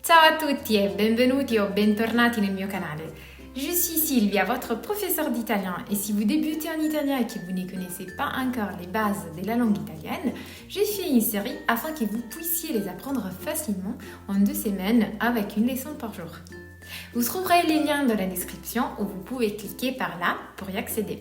Ciao a tutti e benvenuti o bentornati nel mio canale. Je suis Sylvia, votre professeure d'italien, et si vous débutez en italien et que vous ne connaissez pas encore les bases de la langue italienne, j'ai fait une série afin que vous puissiez les apprendre facilement en 2 semaines avec une leçon par jour. Vous trouverez les liens dans la description ou vous pouvez cliquer par là pour y accéder.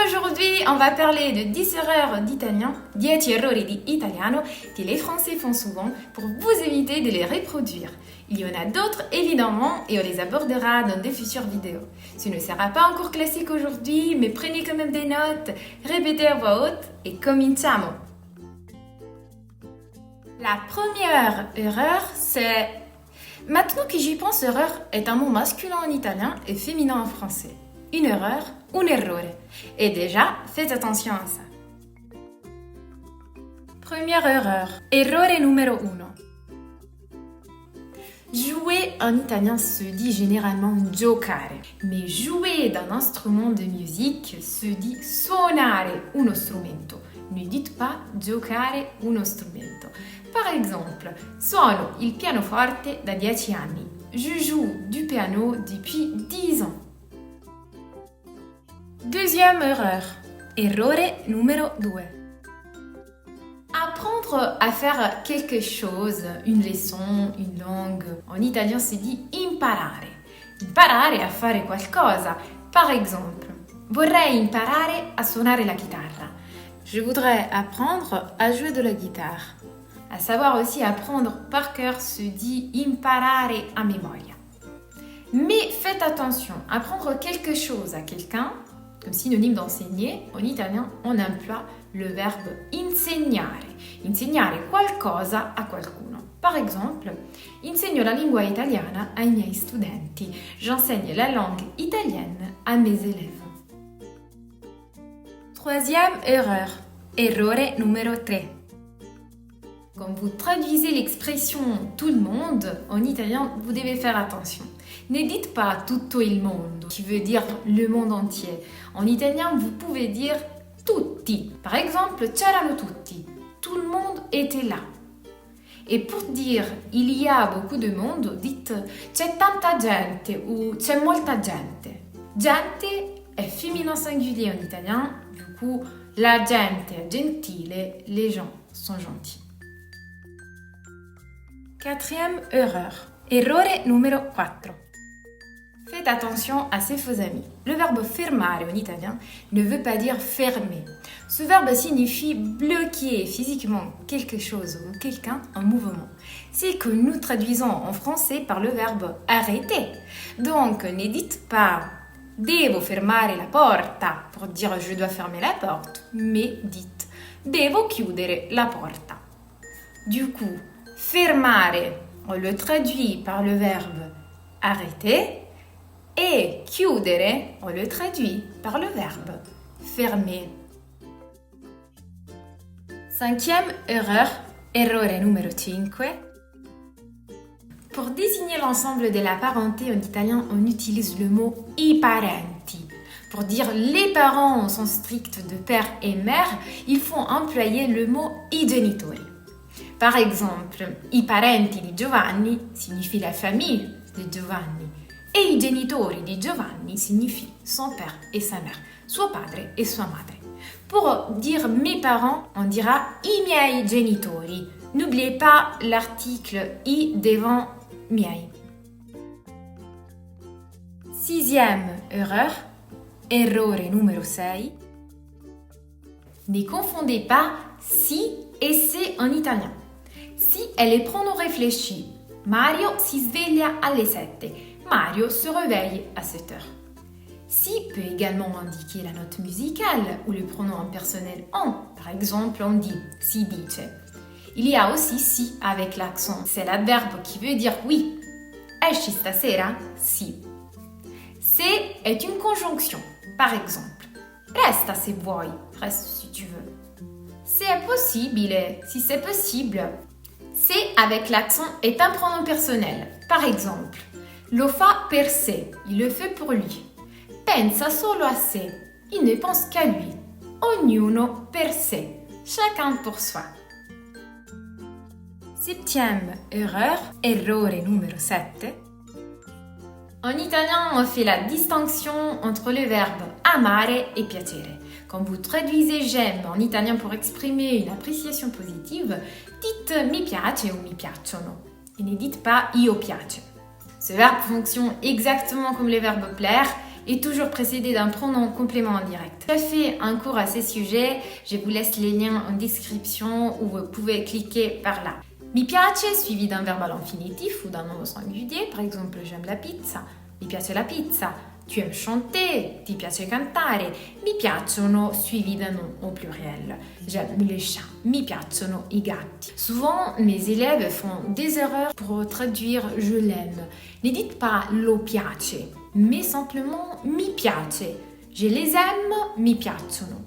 Aujourd'hui, on va parler de 10 erreurs d'italien, 10 errori di italiano que les Français font souvent pour vous éviter de les reproduire. Il y en a d'autres évidemment et on les abordera dans des futures vidéos. Ce ne sera pas un cours classique aujourd'hui, mais prenez quand même des notes, répétez à voix haute et cominciamo! La première erreur, c'est... Maintenant que j'y pense, erreur est un mot masculin en italien et féminin en français. Une erreur, un errore. Et déjà, faites attention à ça. Première erreur, errore numero 1. Jouer en italien se dit généralement giocare, mais jouer d'un instrument de musique se dit suonare uno strumento. Ne dites pas giocare uno strumento. Par exemple, suono il pianoforte da 10 anni. Je joue du piano depuis 10 ans. Deuxième erreur, errore numero 2. Apprendre à faire quelque chose, une leçon, une langue, en italien se dit imparare. Imparare a fare qualcosa. Par exemple, vorrei imparare a suonare la chitarra. Je voudrais apprendre à jouer de la guitare. À savoir aussi apprendre par cœur se dit imparare a memoria. Mais faites attention, apprendre quelque chose à quelqu'un, comme synonyme d'enseigner, en italien, on emploie le verbe insegnare. Insegnare qualcosa a qualcuno. Par exemple, insegno la lingua italiana ai miei studenti. J'enseigne la langue italienne à mes élèves. Troisième erreur, errore numero 3. Quand vous traduisez l'expression tout le monde en italien, vous devez faire attention. Ne dites pas tutto il mondo, qui veut dire le monde entier. En italien, vous pouvez dire tutti. Par exemple, c'erano tutti. Tout le monde était là. Et pour dire il y a beaucoup de monde, dites c'è tanta gente ou c'è molta gente. Gente est féminin singulier en italien, du coup, la gente est gentile, les gens sont gentils. Quatrième erreur, errore numero 4. Faites attention à ces faux amis. Le verbe fermare en italien ne veut pas dire fermer. Ce verbe signifie bloquer physiquement quelque chose ou quelqu'un en mouvement. C'est que nous traduisons en français par le verbe arrêter. Donc, ne dites pas devo fermare la porta pour dire je dois fermer la porte, mais dites devo chiudere la porta. Du coup, fermare, on le traduit par le verbe arrêter. Et chiudere, on le traduit par le verbe fermer. Cinquième erreur, errore numero 5. Pour désigner l'ensemble de la parenté en italien, on utilise le mot i parenti. Pour dire les parents au sens strict de père et mère, il faut employer le mot i genitori. Par exemple, i parenti di Giovanni signifie la famille de Giovanni. Et i genitori di Giovanni signifie son père et sa mère, suo padre et sua madre. Pour dire mes parents, on dira i miei genitori. N'oubliez pas l'article i devant miei. Sixième erreur, errore numero 6. Ne confondez pas si et se en italien. Si est le pronom réfléchi. Mario si sveglia alle 7. Mario se réveille à 7 heures. Si peut également indiquer la note musicale ou le pronom impersonnel en. Par exemple, on dit si dice. Il y a aussi si avec l'accent. C'est l'adverbe qui veut dire oui. Esci stasera? Si. Se est une conjonction. Par exemple, resta se vuoi. Reste si tu veux. Se è possibile. Si c'est possible. Se avec l'accent est un pronom personnel. Par exemple, lo fa per sé, il le fait pour lui. Pensa solo a sé, il ne pense qu'à lui. Ognuno per sé, chacun pour soi. Septième erreur, errore numéro 7. En italien, on fait la distinction entre le verbe amare et piacere. Quand vous traduisez j'aime en italien pour exprimer une appréciation positive, dites mi piace ou mi piacciono et ne dites pas io piace. Ce verbe fonctionne exactement comme le verbe plaire et toujours précédé d'un pronom complément indirect. J'ai fait un cours à ce sujet, je vous laisse les liens en description où vous pouvez cliquer par là. Mi piace suivi d'un verbe à l'infinitif ou d'un nom au singulier, par exemple j'aime la pizza, mi piace la pizza, tu aimes chanter, ti piace cantare, mi piacciono suivi d'un nom au pluriel, j'aime les chats, mi piacciono i gatti. Souvent mes élèves font des erreurs pour traduire je l'aime. Ne dites pas lo piace, mais simplement mi piace. Je les aime, mi piacciono.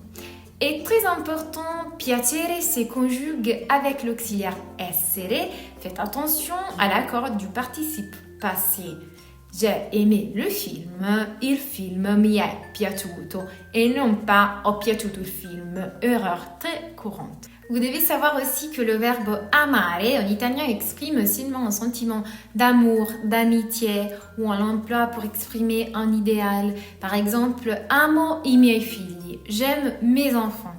Et très important, piacere se conjugue avec l'auxiliaire essere. Faites attention à l'accord du participe passé. J'ai aimé le film mi è piaciuto et non pas ho piaciuto il film. Erreur très courante. Vous devez savoir aussi que le verbe amare en italien exprime seulement un sentiment d'amour, d'amitié ou on l'emploie pour exprimer un idéal. Par exemple, amo i miei figli, j'aime mes enfants.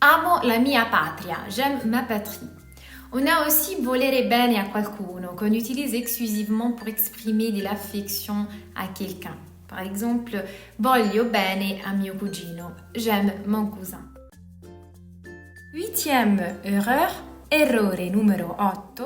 Amo la mia patria, j'aime ma patrie. On a aussi volere bene a qualcuno qu'on utilise exclusivement pour exprimer de l'affection à quelqu'un. Par exemple, voglio bene a mio cugino, j'aime mon cousin. Huitième erreur, errore numéro 8.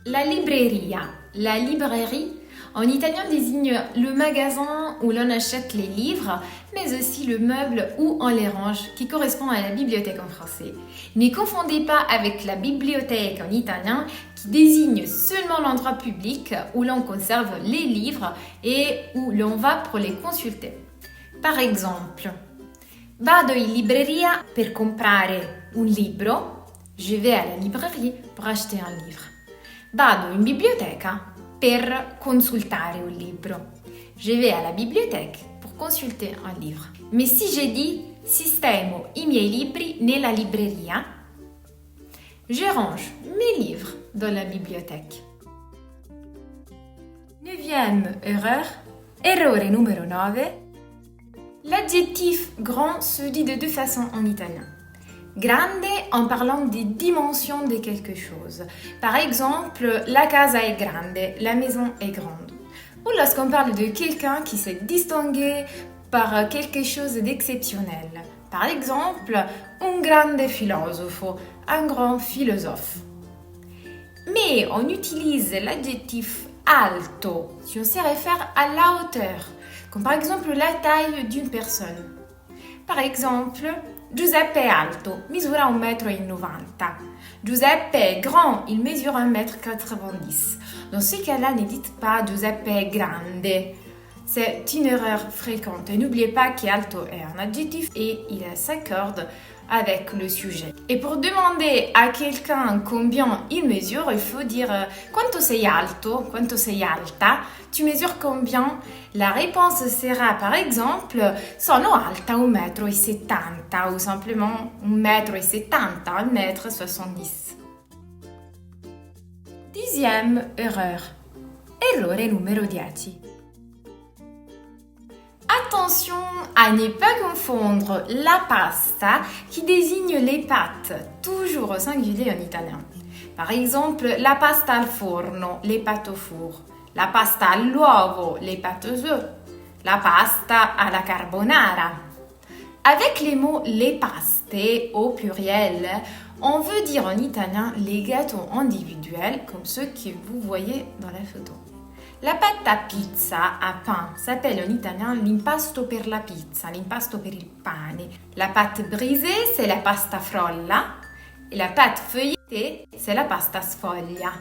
La libreria, la librairie, en italien désigne le magasin où l'on achète les livres, mais aussi le meuble où on les range, qui correspond à la bibliothèque en français. Ne confondez pas avec la bibliothèque en italien, qui désigne seulement l'endroit public où l'on conserve les livres et où l'on va pour les consulter. Par exemple, vado in libreria per comprare un libro. Je vais à la librairie pour acheter un livre. Vado in biblioteca per consultare un libro. Je vais à la bibliothèque pour consulter un livre. Mais si je dis sistemo i miei libri nella libreria, je range mes livres dans la bibliothèque. Neuvième erreur, errore numéro 9. L'adjectif grand se dit de deux façons en italien. Grande en parlant des dimensions de quelque chose. Par exemple, la casa è grande, la maison est grande. Ou lorsqu'on parle de quelqu'un qui s'est distingué par quelque chose d'exceptionnel. Par exemple, un grande filosofo, un grand philosophe. Mais on utilise l'adjectif alto si on se réfère à la hauteur, comme par exemple la taille d'une personne. Par exemple, Giuseppe è alto, misura 1,90 m. Giuseppe est grand, il mesure 1,90 m. Dans ce cas-là, ne dites pas Giuseppe è grande. C'est une erreur fréquente. Et n'oubliez pas qu'alto est un adjectif et il s'accorde avec le sujet. Et pour demander à quelqu'un combien il mesure, il faut dire quanto sei alto, quanto sei alta, tu mesures combien? La réponse sera par exemple sono alta 1,70 m ou simplement 1,70 m, 1,70 m. Dixième erreur. Errore numéro 10. Attention à ne pas confondre la pasta qui désigne les pâtes, toujours au singulier en italien. Par exemple, la pasta al forno, les pâtes au four. La pasta all'uovo, les pâtes aux œufs. La pasta alla carbonara. Avec les mots les paste au pluriel, on veut dire en italien les gâteaux individuels comme ceux que vous voyez dans la photo. La pâte à pizza, à pain, s'appelle en italien l'impasto per la pizza, l'impasto per il pane. La pâte brisée, c'est la pasta frolla. Et la pâte feuilletée, c'est la pasta sfoglia.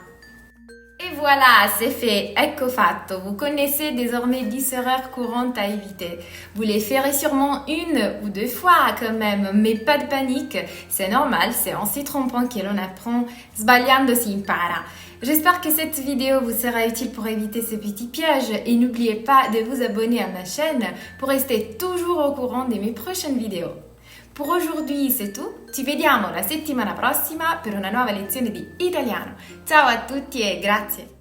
Et voilà, c'est fait, ecco fatto. Vous connaissez désormais 10 erreurs courantes à éviter. Vous les ferez sûrement une ou deux fois quand même, mais pas de panique. C'est normal, c'est en s'y trompant que l'on apprend. Sbagliando si impara. J'espère que cette vidéo vous sera utile pour éviter ces petits pièges et n'oubliez pas de vous abonner à ma chaîne pour rester toujours au courant de mes prochaines vidéos. Per aujourd'hui c'est tout, ci vediamo la settimana prossima per una nuova lezione di italiano. Ciao a tutti e grazie!